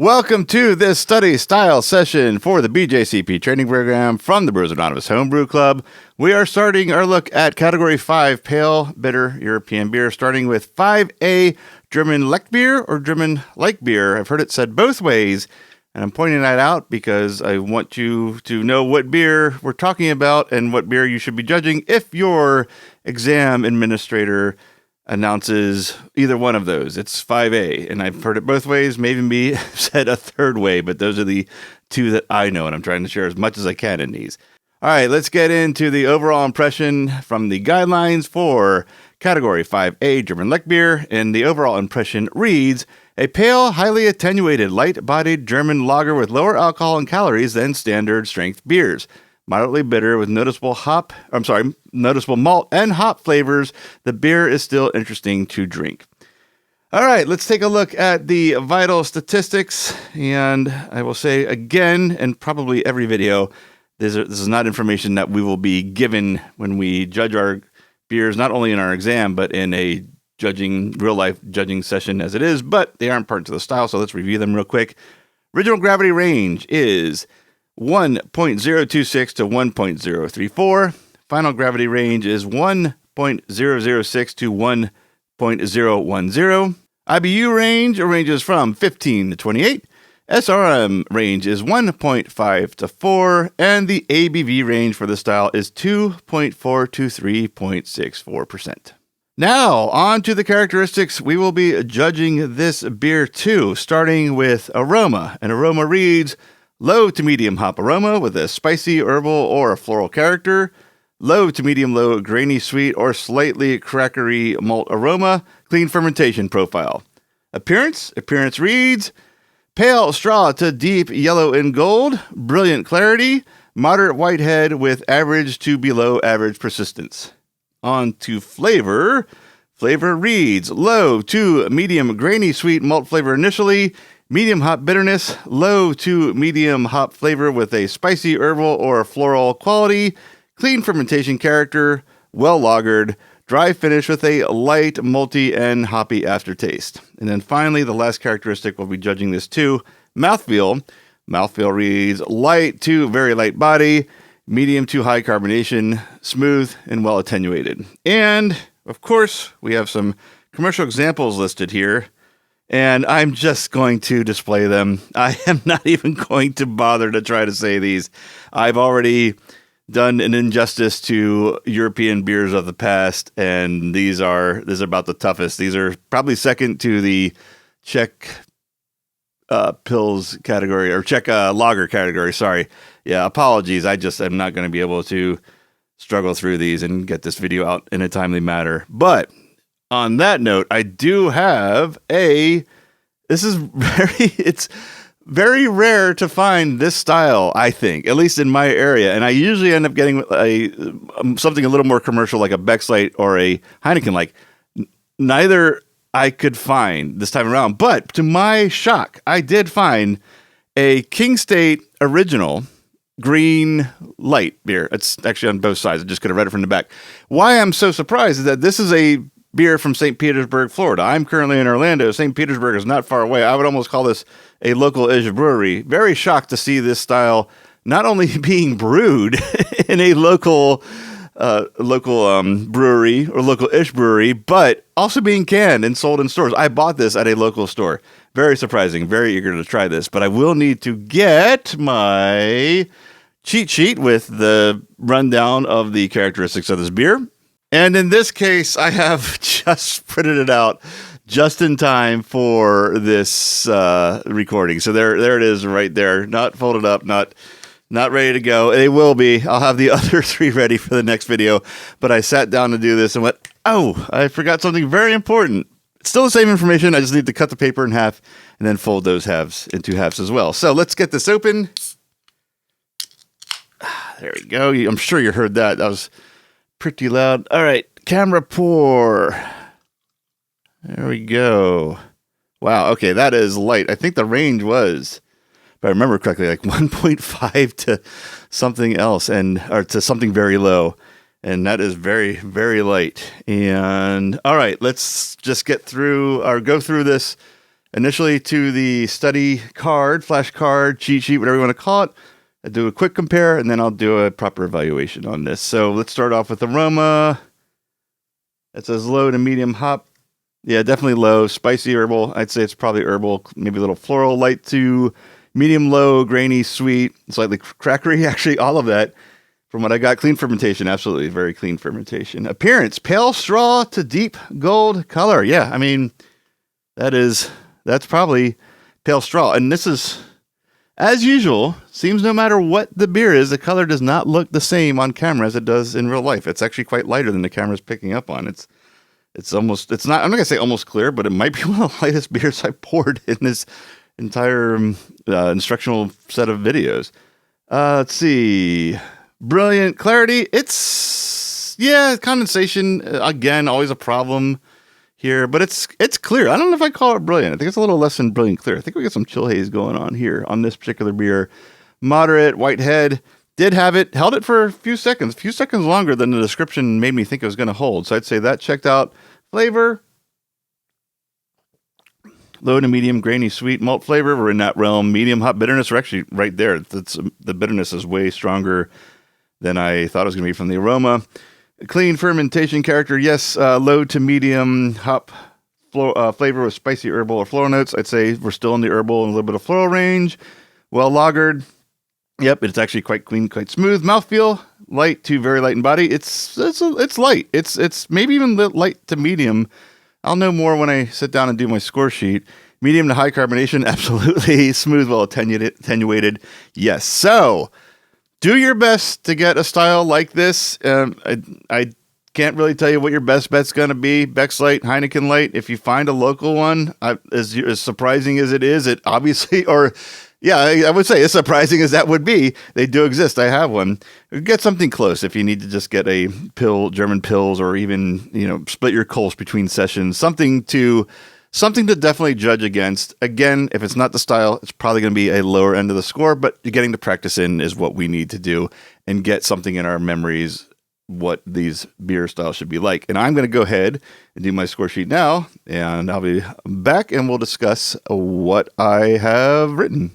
Welcome to this study style session for the BJCP training program from the Brewers Anonymous Homebrew Club. We are starting our look at Category 5 Pale Bitter European Beer, starting with 5A German Leichtbier or German Leichtbier. I've heard it said both ways, and I'm pointing that out because I want you to know what beer we're talking about and what beer you should be judging if your exam administrator announces either one of those. It's 5A, and I've heard it both ways, may even be said a third way, but those are the two that I know, and I'm trying to share as much as I can in these. All right, let's get into the overall impression from the guidelines for Category 5A German Leichtbier, and the overall impression reads, a pale, highly attenuated, light-bodied German lager with lower alcohol and calories than standard strength beers. Moderately bitter with noticeable malt and hop flavors. The beer is still interesting to drink. All right, let's take a look at the vital statistics. And I will say again, and probably every video, this is not information that we will be given when we judge our beers, not only in our exam, but in a real life judging session as it is, but they aren't part of the style. So let's review them real quick. Original gravity range is 1.026 to 1.034. Final gravity range is 1.006 to 1.010. IBU range ranges from 15 to 28. SRM range is 1.5 to 4. And the ABV range for the style is 2.4 to 3.64%. Now, on to the characteristics we will be judging this beer to, starting with aroma. And aroma reads, low to medium hop aroma with a spicy, herbal, or a floral character. Low to medium low grainy sweet or slightly crackery malt aroma. Clean fermentation profile. Appearance reads, pale straw to deep yellow and gold. Brilliant clarity. Moderate white head with average to below average persistence. On to flavor. Flavor reads, low to medium grainy sweet malt flavor initially. Medium hop bitterness, low to medium hop flavor with a spicy herbal or floral quality, clean fermentation character, well lagered, dry finish with a light, malty, and hoppy aftertaste. And then finally, the last characteristic we'll be judging this to, mouthfeel. Mouthfeel reads light to very light body, medium to high carbonation, smooth, and well attenuated. And of course, we have some commercial examples listed here. And I'm just going to display them. I am not even going to bother to try to say these. I've already done an injustice to European beers of the past, and these are about the toughest. These are probably second to the Czech Pils category, or Czech lager category, sorry. Yeah, apologies. I just am not going to be able to struggle through these and get this video out in a timely manner. But on that note, I do have it's very rare to find this style, I think, at least in my area. And I usually end up getting something a little more commercial, like a Beck's Light or a Heineken. Like, neither I could find this time around. But to my shock, I did find a King State original green light beer. It's actually on both sides. I just could have read it from the back. Why I'm so surprised is that this is a beer from St. Petersburg, Florida. I'm currently in Orlando. St. Petersburg is not far away. I would almost call this a local-ish brewery. Very shocked to see this style not only being brewed in a local brewery or local-ish brewery, but also being canned and sold in stores. I bought this at a local store. Very surprising. Very eager to try this. But I will need to get my cheat sheet with the rundown of the characteristics of this beer. And in this case, I have just printed it out just in time for this recording. So there it is right there. Not folded up, not ready to go. They will be. I'll have the other three ready for the next video. But I sat down to do this and went, oh, I forgot something very important. It's still the same information. I just need to cut the paper in half and then fold those halves into halves as well. So let's get this open. There we go. I'm sure you heard that. That was pretty loud. All right, camera pour. There we go. Wow, okay, that is light. I think the range was, if I remember correctly, like 1.5 to something else, or to something very low. And that is very, very light. And all right, let's just go through this initially to the study card, flashcard, cheat sheet, whatever you want to call it. I do a quick compare, and then I'll do a proper evaluation on this. So let's start off with aroma. It says low to medium hop. Yeah, definitely low. Spicy herbal. I'd say it's probably herbal, maybe a little floral. Light to medium low, grainy, sweet, slightly crackery. Actually, all of that from what I got. Clean fermentation. Absolutely. Very clean fermentation. Appearance. Pale straw to deep gold color. Yeah, I mean, that's probably pale straw. And this is, as usual, seems no matter what the beer is, the color does not look the same on camera as it does in real life. It's actually quite lighter than the camera's picking up on. It's not, I'm not going to say almost clear, but it might be one of the lightest beers I poured in this entire instructional set of videos. Let's see. Brilliant clarity. Condensation, again, always a problem here, but it's clear. I don't know if I call it brilliant. I think it's a little less than brilliant clear. I think we got some chill haze going on here on this particular beer. Moderate, white head. Did have it, held it for a few seconds longer than the description made me think it was going to hold. So I'd say that checked out. Flavor, low to medium, grainy, sweet malt flavor. We're in that realm. Medium hop bitterness. We're actually right there. The bitterness is way stronger than I thought it was going to be from the aroma. Clean fermentation character. Yes, low to medium hop flavor with spicy herbal or floral notes. I'd say we're still in the herbal and a little bit of floral range. Well lagered. Yep, it's actually quite clean, quite smooth. Mouthfeel, light to very light in body. It's light. It's maybe even light to medium. I'll know more when I sit down and do my score sheet. Medium to high carbonation, absolutely. Smooth, well attenuated. Yes. So do your best to get a style like this. I can't really tell you what your best bet's going to be. Beck's Light, Heineken Light. If you find a local one, as surprising as it is, it obviously, I would say as surprising as that would be, they do exist. I have one. Get something close if you need to just get a German pills, or even, split your Kolsch between sessions. Something to definitely judge against. Again, if it's not the style, it's probably going to be a lower end of the score, but getting the practice in is what we need to do and get something in our memories what these beer styles should be like. And I'm going to go ahead and do my score sheet now, and I'll be back and we'll discuss what I have written.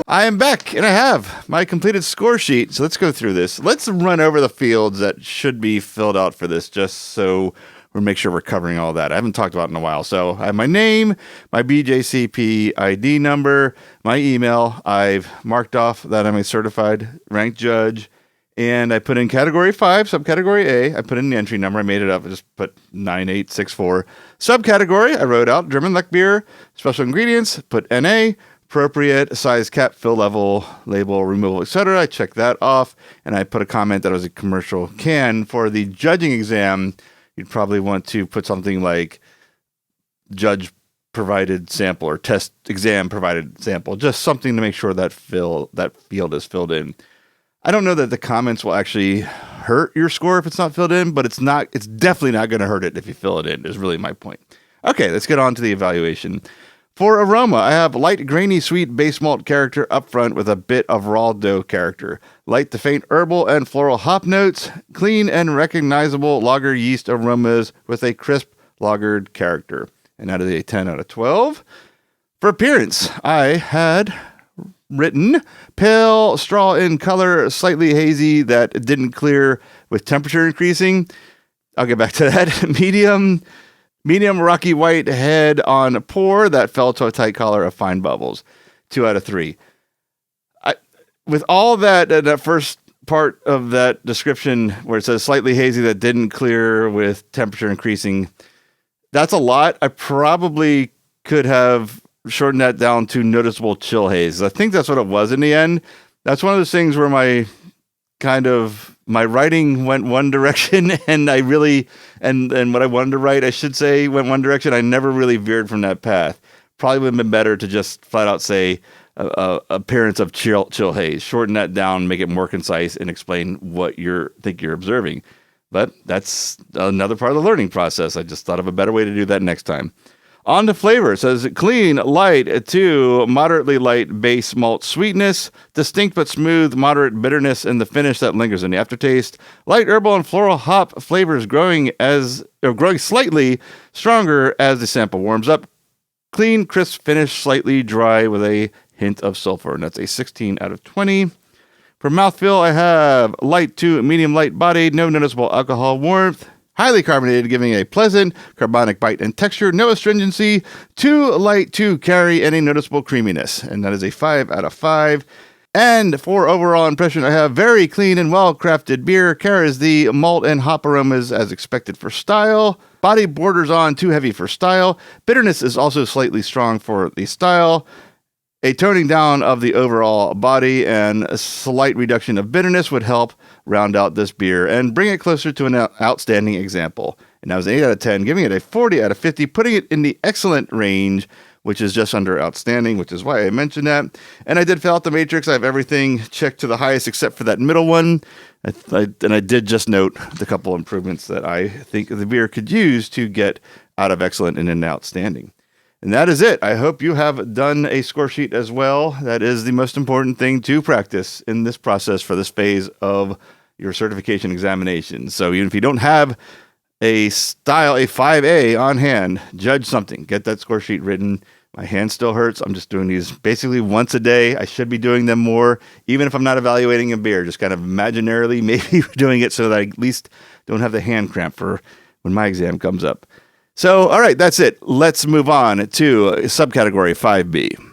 I am back, and I have my completed score sheet. So let's go through this. Let's run over the fields that should be filled out for this, just so we make sure we're covering all that. I haven't talked about it in a while. So I have my name, my BJCP ID number, my email. I've marked off that I'm a certified ranked judge, and I put in category 5, subcategory A. I put in the entry number. I made it up. I just put 9864. Subcategory, I wrote out German Leichtbier, special ingredients, put NA, appropriate size, cap, fill level, label, removal, etc. I checked that off, and I put a comment that it was a commercial can. For the judging exam, you'd probably want to put something like judge provided sample or test exam provided sample, just something to make sure that field is filled in. I don't know that the comments will actually hurt your score if it's not filled in, but it's definitely not going to hurt it if you fill it in, is really my point. Okay, let's get on to the evaluation. For aroma, I have light, grainy, sweet base malt character up front with a bit of raw dough character. Light to faint herbal and floral hop notes. Clean and recognizable lager yeast aromas with a crisp lagered character. And that is a 10 out of 12. For appearance, I had written pale straw in color, slightly hazy that didn't clear with temperature increasing. I'll get back to that. Medium rocky white head on pour that fell to a tight collar of fine bubbles. 2 out of 3. With all that first part of that description where it says slightly hazy that didn't clear with temperature increasing, that's a lot. I probably could have shortened that down to noticeable chill haze. I think that's what it was in the end. That's one of those things where my writing went one direction, and and what I wanted to write, I should say, went one direction. I never really veered from that path. Probably would have been better to just flat out say appearance of chill haze, shorten that down, make it more concise, and explain what you're observing. But that's another part of the learning process. I just thought of a better way to do that next time. On to flavor. It says clean, light to moderately light base malt sweetness, distinct but smooth, moderate bitterness in the finish that lingers in the aftertaste. Light herbal and floral hop flavors growing slightly stronger as the sample warms up. Clean, crisp finish, slightly dry with a hint of sulfur. And that's a 16 out of 20. For mouthfeel, I have light to medium light body, no noticeable alcohol warmth. Highly carbonated, giving a pleasant carbonic bite and texture, no astringency, too light to carry any noticeable creaminess. And that is a 5 out of 5. And for overall impression, I have very clean and well-crafted beer, carries the malt and hop aromas as expected for style. Body borders on too heavy for style. Bitterness is also slightly strong for the style. A toning down of the overall body and a slight reduction of bitterness would help round out this beer and bring it closer to an outstanding example. And that was an 8 out of 10, giving it a 40 out of 50, putting it in the excellent range, which is just under outstanding, which is why I mentioned that. And I did fill out the matrix. I have everything checked to the highest except for that middle one. And I did just note the couple improvements that I think the beer could use to get out of excellent and into outstanding. And that is it. I hope you have done a score sheet as well. That is the most important thing to practice in this process for this phase of your certification examination. So even if you don't have a 5A on hand, judge something. Get that score sheet written. My hand still hurts. I'm just doing these basically once a day. I should be doing them more, even if I'm not evaluating a beer, just kind of imaginarily maybe doing it so that I at least don't have the hand cramp for when my exam comes up. So, all right, that's it. Let's move on to subcategory 5B.